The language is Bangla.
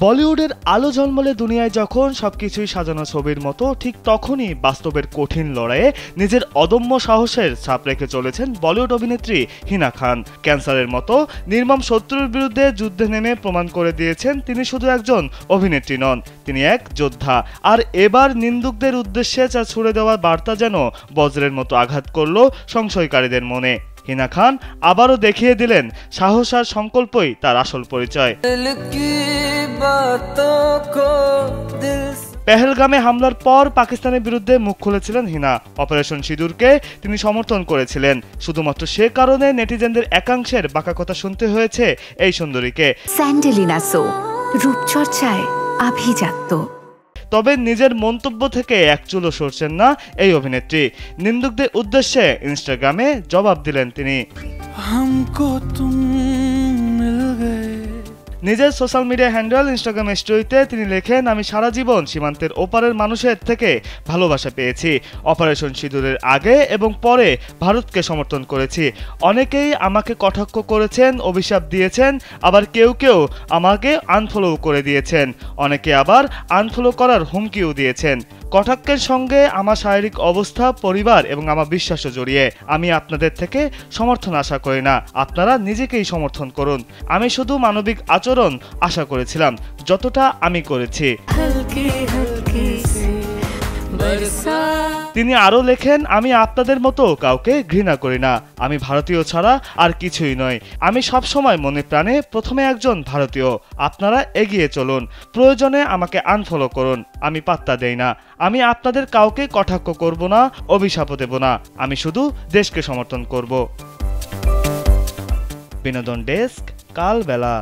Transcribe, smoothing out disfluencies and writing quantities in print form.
বলিউডের আলো ঝলমলে দুনিয়ায় যখন সবকিছুই সাজানো ছবির মতো, ঠিক তখনই বাস্তবের কঠিন লড়াইয়ে নিজের অদম্য সাহসের ছাপ রেখে চলেছেন বলিউড অভিনেত্রী হিনা খান। ক্যান্সারের মতো নির্মম শত্রুর বিরুদ্ধে যুদ্ধে নেমে প্রমাণ করে দিয়েছেন তিনি শুধু একজন অভিনেত্রী নন, তিনি এক যোদ্ধা। আর এবার নিন্দুকদের উদ্দেশ্যে যা ছুড়ে দেওয়ার বার্তা যেন বজ্রের মতো আঘাত করল সংশয়কারীদের মনে। হিনা খান আবারও দেখিয়ে দিলেন সাহস আর সংকল্পই তার আসল পরিচয়। পেহেলগামে হামলার পর পাকিস্তানের বিরুদ্ধে মুখ খুলেছিলেন হিনা। অপারেশন সিঁদুরকে তিনি সমর্থন করেছিলেন। শুধুমাত্র সে কারণে নেটিজেনদের একাংশের বাঁকা কথা শুনতে হয়েছে এই সুন্দরীকে। স্যান্ডেলিনা সো, রূপচর্চায় আভিজাত্য। তবে নিজের মন্তব্য থেকে এক চুলও সরছেন না এই অভিনেত্রী। নিন্দুকদের উদ্দেশ্যে ইনস্টাগ্রামে জবাব দিলেন তিনি। নিজের সোশ্যাল মিডিয়া হ্যান্ডেল ইনস্টাগ্রাম স্টোরিতে তিনি লেখেন, আমি সারা জীবন সীমান্তের ওপারের মানুষের থেকে ভালোবাসা পেয়েছি। অপারেশন সিঁদুরের আগে এবং পরে ভারতকে সমর্থন করেছি। অনেকেই আমাকে কটাক্ষ করেছেন, অভিশাপ দিয়েছেন, আবার কেউ কেউ আমাকে আনফলো করে দিয়েছেন। অনেকে আবার আনফলো করার হুমকিও দিয়েছেন। কটাক্ষের সঙ্গে আমার শারীরিক অবস্থা, পরিবার এবং আমার বিশ্বাসও জড়িয়ে। আমি আপনাদের থেকে সমর্থন আশা করি না, আপনারা নিজেকেই সমর্থন করুন। আমি শুধু মানবিক আচরণ আশা করেছিলাম, যতটা আমি করেছি। তিনি আরও লেখেন, আমি আপনাদের মতো কাউকে ঘৃণা করি না। আমি ভারতীয় ছাড়া আর কিছুই নয়। আমি সবসময় মনে প্রাণে প্রথমে একজন ভারতীয়। আপনারা এগিয়ে চলুন, প্রয়োজনে আমাকে আনফলো করুন, আমি পাত্তা দেই না। আমি আপনাদের কাউকে কটাক্ষ করব না, অভিশাপও দেব না। আমি শুধু দেশকে সমর্থন করব। বিনোদন ডেস্ক, কালবেলা।